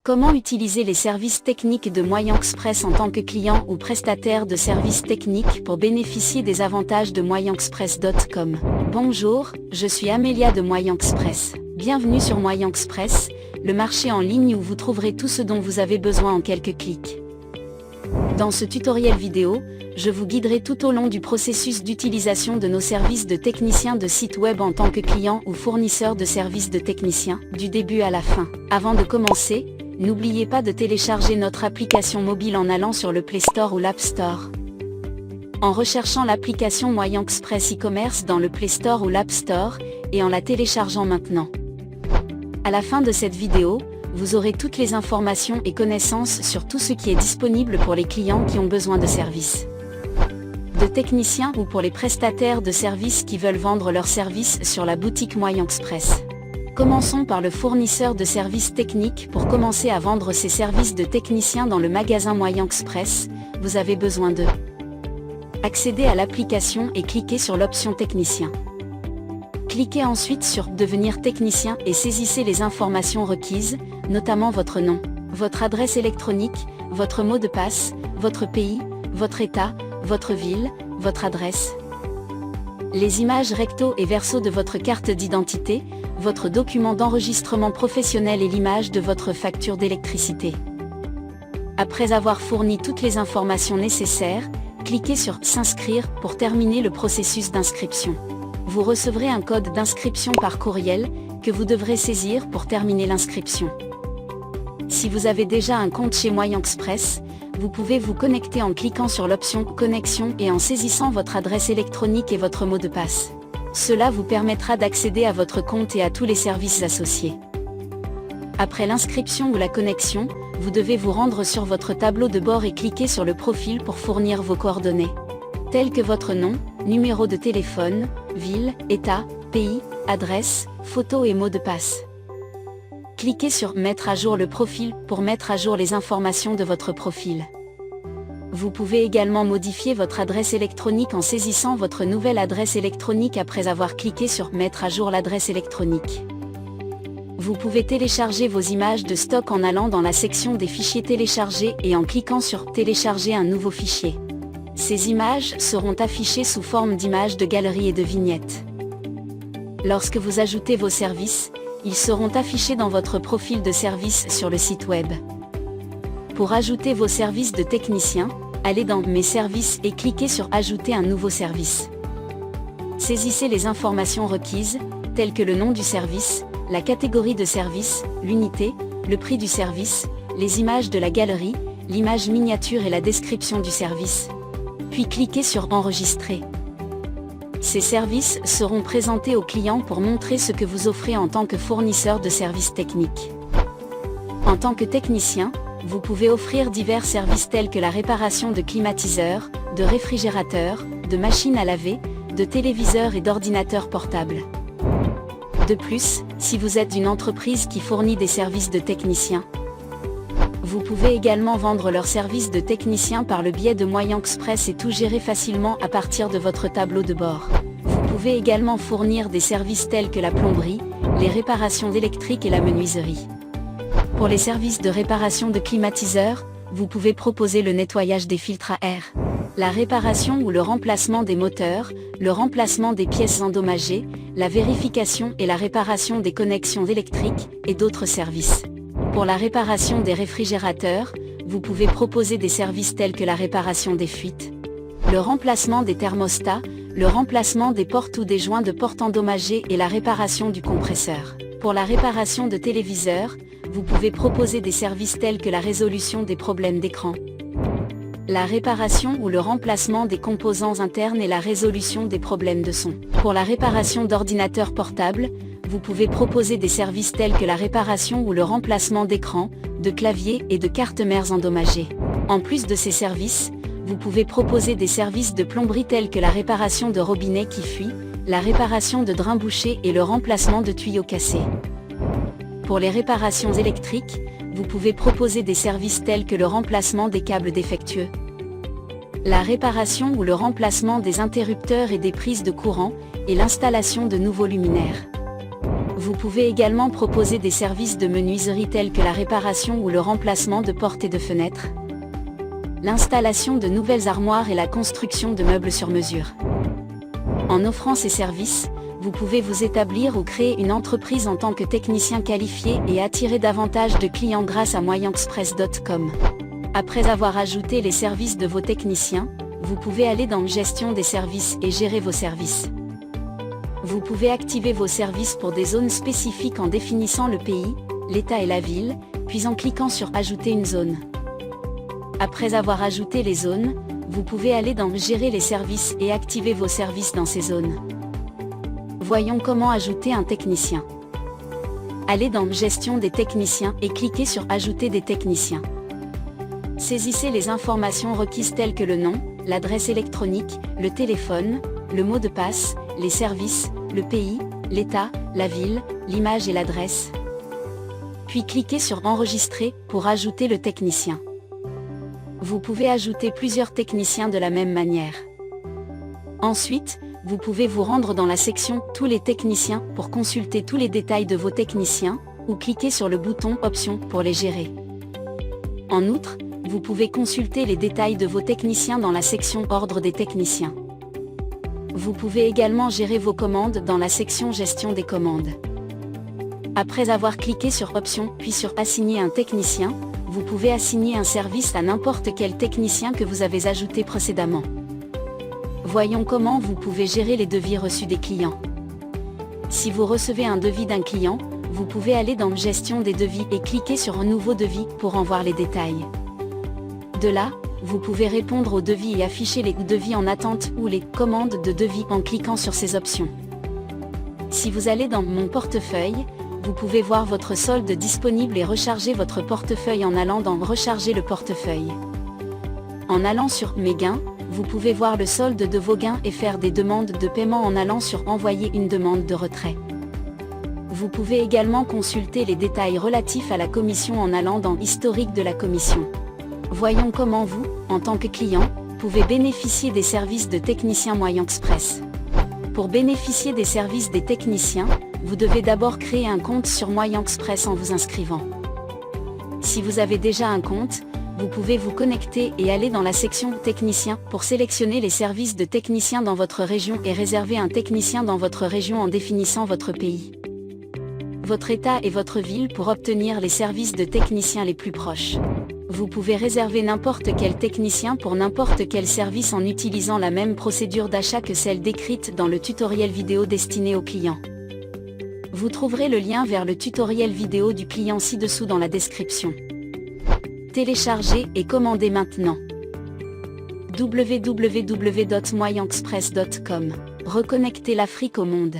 Comment utiliser les services techniques de MoyenExpress en tant que client ou prestataire de services techniques pour bénéficier des avantages de MoyenExpress.com. Bonjour, je suis Amélia de MoyenExpress. Bienvenue sur MoyenExpress, le marché en ligne où vous trouverez tout ce dont vous avez besoin en quelques clics. Dans ce tutoriel vidéo, je vous guiderai tout au long du processus d'utilisation de nos services de techniciens de site web en tant que client ou fournisseur de services de technicien, du début à la fin. Avant de commencer, n'oubliez pas de télécharger notre application mobile en allant sur le Play Store ou l'App Store. En recherchant l'application MoyenExpress e-commerce dans le Play Store ou l'App Store, et en la téléchargeant maintenant. À la fin de cette vidéo, vous aurez toutes les informations et connaissances sur tout ce qui est disponible pour les clients qui ont besoin de services de techniciens ou pour les prestataires de services qui veulent vendre leurs services sur la boutique MoyenExpress. Commençons par le fournisseur de services techniques. Pour commencer à vendre ses services de technicien dans le magasin MoyenExpress, vous avez besoin de accéder à l'application et cliquer sur l'option technicien. Cliquez ensuite sur devenir technicien et saisissez les informations requises, notamment votre nom, votre adresse électronique, votre mot de passe, votre pays, votre état, votre ville, votre adresse, les images recto et verso de votre carte d'identité, votre document d'enregistrement professionnel et l'image de votre facture d'électricité. Après avoir fourni toutes les informations nécessaires, cliquez sur « S'inscrire » pour terminer le processus d'inscription. Vous recevrez un code d'inscription par courriel, que vous devrez saisir pour terminer l'inscription. Si vous avez déjà un compte chez MoyenExpress, vous pouvez vous connecter en cliquant sur l'option « Connexion » et en saisissant votre adresse électronique et votre mot de passe. Cela vous permettra d'accéder à votre compte et à tous les services associés. Après l'inscription ou la connexion, vous devez vous rendre sur votre tableau de bord et cliquer sur le profil pour fournir vos coordonnées, tels que votre nom, numéro de téléphone, ville, état, pays, adresse, photo et mot de passe. Cliquez sur « Mettre à jour le profil » pour mettre à jour les informations de votre profil. Vous pouvez également modifier votre adresse électronique en saisissant votre nouvelle adresse électronique après avoir cliqué sur « Mettre à jour l'adresse électronique ». Vous pouvez télécharger vos images de stock en allant dans la section des fichiers téléchargés et en cliquant sur « Télécharger un nouveau fichier ». Ces images seront affichées sous forme d'images de galeries et de vignettes. Lorsque vous ajoutez vos services, ils seront affichés dans votre profil de service sur le site web. Pour ajouter vos services de technicien, allez dans « Mes services » et cliquez sur « Ajouter un nouveau service ». Saisissez les informations requises, telles que le nom du service, la catégorie de service, l'unité, le prix du service, les images de la galerie, l'image miniature et la description du service. Puis cliquez sur « Enregistrer ». Ces services seront présentés au client pour montrer ce que vous offrez en tant que fournisseur de services techniques. En tant que technicien, vous pouvez offrir divers services tels que la réparation de climatiseurs, de réfrigérateurs, de machines à laver, de téléviseurs et d'ordinateurs portables. De plus, si vous êtes une entreprise qui fournit des services de technicien, vous pouvez également vendre leurs services de technicien par le biais de MoyenExpress et tout gérer facilement à partir de votre tableau de bord. Vous pouvez également fournir des services tels que la plomberie, les réparations d'électrique et la menuiserie. Pour les services de réparation de climatiseurs, vous pouvez proposer le nettoyage des filtres à air, la réparation ou le remplacement des moteurs, le remplacement des pièces endommagées, la vérification et la réparation des connexions électriques, et d'autres services. Pour la réparation des réfrigérateurs, vous pouvez proposer des services tels que la réparation des fuites, le remplacement des thermostats, le remplacement des portes ou des joints de porte endommagés et la réparation du compresseur. Pour la réparation de téléviseurs, vous pouvez proposer des services tels que la résolution des problèmes d'écran, la réparation ou le remplacement des composants internes et la résolution des problèmes de son. Pour la réparation d'ordinateurs portables, vous pouvez proposer des services tels que la réparation ou le remplacement d'écran, de claviers et de cartes mères endommagées. En plus de ces services, vous pouvez proposer des services de plomberie tels que la réparation de robinets qui fuient, la réparation de drains bouchés et le remplacement de tuyaux cassés. Pour les réparations électriques, vous pouvez proposer des services tels que le remplacement des câbles défectueux, la réparation ou le remplacement des interrupteurs et des prises de courant, et l'installation de nouveaux luminaires. Vous pouvez également proposer des services de menuiserie tels que la réparation ou le remplacement de portes et de fenêtres, l'installation de nouvelles armoires et la construction de meubles sur mesure. En offrant ces services, vous pouvez vous établir ou créer une entreprise en tant que technicien qualifié et attirer davantage de clients grâce à moyenexpress.com. Après avoir ajouté les services de vos techniciens, vous pouvez aller dans Gestion des services et gérer vos services. Vous pouvez activer vos services pour des zones spécifiques en définissant le pays, l'État et la ville, puis en cliquant sur Ajouter une zone. Après avoir ajouté les zones, vous pouvez aller dans Gérer les services et activer vos services dans ces zones. Voyons comment ajouter un technicien. Allez dans Gestion des techniciens et cliquez sur Ajouter des techniciens. Saisissez les informations requises telles que le nom, l'adresse électronique, le téléphone, le mot de passe, les services, le pays, l'État, la ville, l'image et l'adresse. Puis cliquez sur Enregistrer pour ajouter le technicien. Vous pouvez ajouter plusieurs techniciens de la même manière. Ensuite, vous pouvez vous rendre dans la section Tous les techniciens pour consulter tous les détails de vos techniciens, ou cliquer sur le bouton Options pour les gérer. En outre, vous pouvez consulter les détails de vos techniciens dans la section Ordre des techniciens. Vous pouvez également gérer vos commandes dans la section Gestion des commandes. Après avoir cliqué sur Options puis sur Assigner un technicien, vous pouvez assigner un service à n'importe quel technicien que vous avez ajouté précédemment. Voyons comment vous pouvez gérer les devis reçus des clients. Si vous recevez un devis d'un client, vous pouvez aller dans Gestion des devis et cliquer sur Un nouveau devis pour en voir les détails. De là, vous pouvez répondre aux devis et afficher les devis en attente ou les commandes de devis en cliquant sur ces options. Si vous allez dans Mon portefeuille, vous pouvez voir votre solde disponible et recharger votre portefeuille en allant dans Recharger le portefeuille. En allant sur Mes gains, vous pouvez voir le solde de vos gains et faire des demandes de paiement en allant sur Envoyer une demande de retrait. Vous pouvez également consulter les détails relatifs à la commission en allant dans Historique de la commission. Voyons comment vous, en tant que client, pouvez bénéficier des services de technicien Moyenexpress. Pour bénéficier des services des techniciens, vous devez d'abord créer un compte sur Moyenexpress en vous inscrivant. Si vous avez déjà un compte, vous pouvez vous connecter et aller dans la section Technicien pour sélectionner les services de technicien dans votre région et réserver un technicien dans votre région en définissant votre pays, votre état et votre ville pour obtenir les services de technicien les plus proches. Vous pouvez réserver n'importe quel technicien pour n'importe quel service en utilisant la même procédure d'achat que celle décrite dans le tutoriel vidéo destiné aux clients. Vous trouverez le lien vers le tutoriel vidéo du client ci-dessous dans la description. Téléchargez et commandez maintenant. www.moyenexpress.com. Reconnectez l'Afrique au monde.